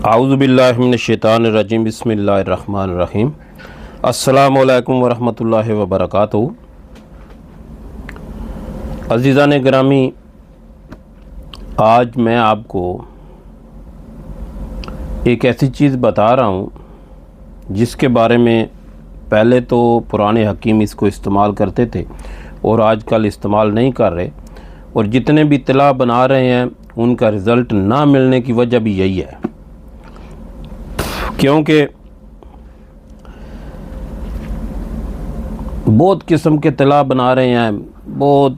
आऊज़ुबिल्लाहिमिनश्शैतानिर्रजीम बिस्मिल्लाहिर्रहमानिर्रहीम। अस्सलामु अलैकुम वरहमतुल्लाहि वबरकातुहू। अज़ीज़ान गिरामी, आज मैं आपको एक ऐसी चीज़ बता रहा हूँ जिसके बारे में पहले तो पुराने हकीम इसको इस्तेमाल करते थे और आजकल इस्तेमाल नहीं कर रहे, और जितने भी तला बना रहे हैं उनका रिज़ल्ट ना मिलने की वजह भी यही है, क्योंकि बहुत किस्म के तला बना रहे हैं, बहुत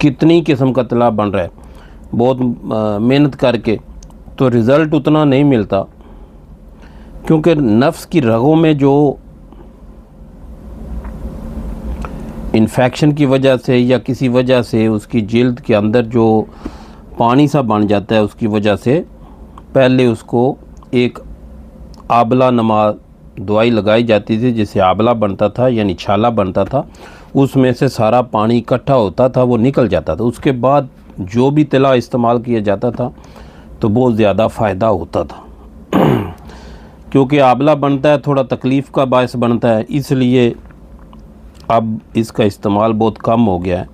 कितनी किस्म का तला बन रहा है, बहुत मेहनत करके, तो रिज़ल्ट उतना नहीं मिलता, क्योंकि नफ्स की रगों में जो इन्फेक्शन की वजह से या किसी वजह से उसकी जिल्द के अंदर जो पानी सा बन जाता है, उसकी वजह से पहले उसको एक आबला नमा दवाई लगाई जाती थी, जिससे आबला बनता था यानी छाला बनता था, उसमें से सारा पानी इकट्ठा होता था, वो निकल जाता था। उसके बाद जो भी तला इस्तेमाल किया जाता था तो बहुत ज़्यादा फ़ायदा होता था क्योंकि आबला बनता है, थोड़ा तकलीफ़ का बायस बनता है, इसलिए अब इसका इस्तेमाल बहुत कम हो गया है,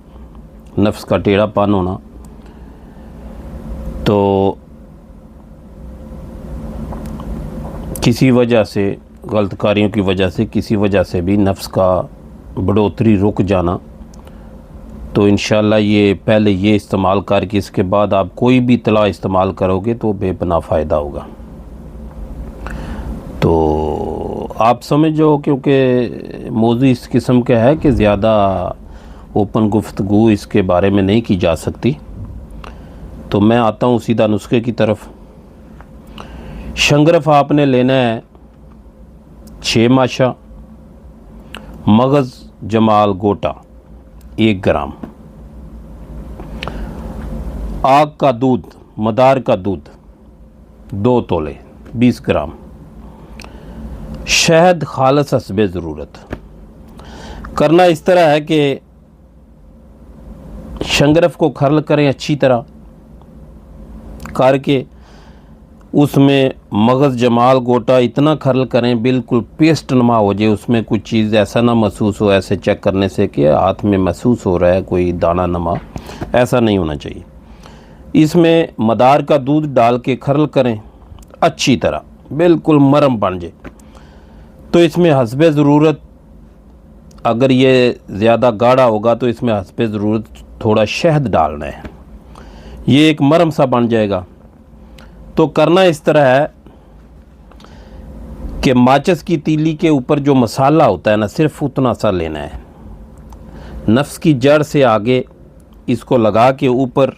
नफ्स का टेढ़ापन होना। तो किसी वजह से, गलत कार्यों की वजह से, किसी वजह से भी नफ्स का बढ़ोतरी रुक जाना, तो इंशाल्लाह ये पहले ये इस्तेमाल करके इसके बाद आप कोई भी तला इस्तेमाल करोगे तो बेपनाह फ़ायदा होगा। तो आप समझो, क्योंकि मौज़ू इस किस्म का है कि ज़्यादा ओपन गुफ्तगू इसके बारे में नहीं की जा सकती, तो मैं आता हूँ सीधा नुस्खे की तरफ। शंगरफ आपने लेना है 6 माशा, मगज़ जमाल गोटा 1 ग्राम, आग का दूध, मदार का दूध 2 तोले 20 ग्राम, शहद खालस हस्बे ज़रूरत। करना इस तरह है कि शंगरफ को खरल करें अच्छी तरह करके, उसमें मगज़ जमाल गोटा इतना खरल करें बिल्कुल पेस्ट नुमा हो जाए, उसमें कुछ चीज़ ऐसा ना महसूस हो, ऐसे चेक करने से कि हाथ में महसूस हो रहा है कोई दाना नमा, ऐसा नहीं होना चाहिए। इसमें मदार का दूध डाल के खरल करें अच्छी तरह, बिल्कुल मरम बन जाए। तो इसमें हस्बे ज़रूरत, अगर ये ज़्यादा गाढ़ा होगा तो इसमें हस्बे ज़रूरत थोड़ा शहद डालना है, ये एक मरम सा बन जाएगा। तो करना इस तरह है कि माचिस की तीली के ऊपर जो मसाला होता है ना, सिर्फ उतना सा लेना है, नफ्स की जड़ से आगे इसको लगा के ऊपर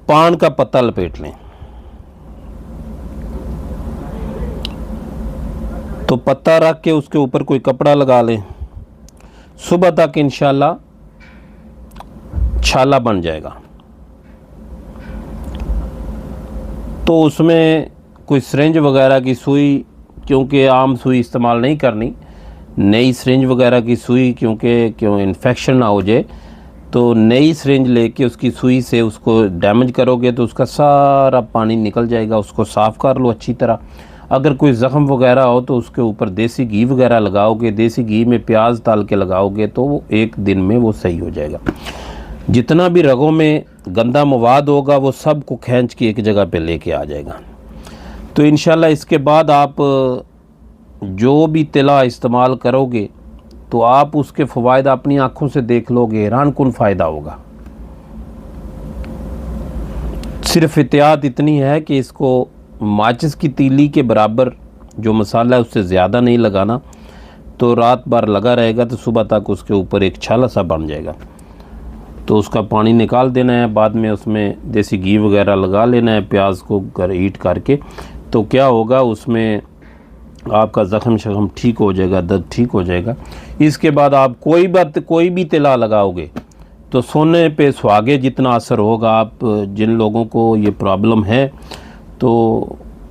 पान का पत्ता लपेट लें। तो पत्ता रख के उसके ऊपर कोई कपड़ा लगा लें, सुबह तक इंशाल्लाह छाला बन जाएगा। तो उसमें कोई सिरिंज वगैरह की सुई, क्योंकि आम सुई इस्तेमाल नहीं करनी, नई सिरिंज वगैरह की सुई, क्योंकि इन्फेक्शन ना हो जाए, तो नई सिरिंज लेके उसकी सुई से उसको डैमेज करोगे तो उसका सारा पानी निकल जाएगा। उसको साफ़ कर लो अच्छी तरह। अगर कोई ज़ख़म वगैरह हो तो उसके ऊपर देसी घी वगैरह लगाओगे, देसी घी में प्याज डाल के लगाओगे तो वो 1 दिन में वो सही हो जाएगा। जितना भी रगों में गंदा मवाद होगा वो सब को खींच के एक जगह पे लेके आ जाएगा। तो इंशाल्लाह इसके बाद आप जो भी तिला इस्तेमाल करोगे तो आप उसके फ़वाइद अपनी आँखों से देख लोगे, हैरान कुन फ़ायदा होगा। सिर्फ एहतियात इतनी है कि इसको माचिस की तीली के बराबर जो मसाला है उससे ज़्यादा नहीं लगाना, तो रात भर लगा रहेगा तो सुबह तक उसके ऊपर एक छाला सा बन जाएगा। तो उसका पानी निकाल देना है, बाद में उसमें देसी घी वगैरह लगा लेना है, प्याज को हीट करके। तो क्या होगा, उसमें आपका ज़ख़म शख़म ठीक हो जाएगा, दर्द ठीक हो जाएगा। इसके बाद आप कोई भी तिला लगाओगे तो सोने पे सुहागे जितना असर होगा। आप जिन लोगों को ये प्रॉब्लम है तो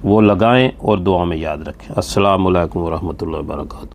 वो लगाएं और दुआ में याद रखें। अस्सलामु अलैकुम वरहमतुल्लाहि वबरकातुहू।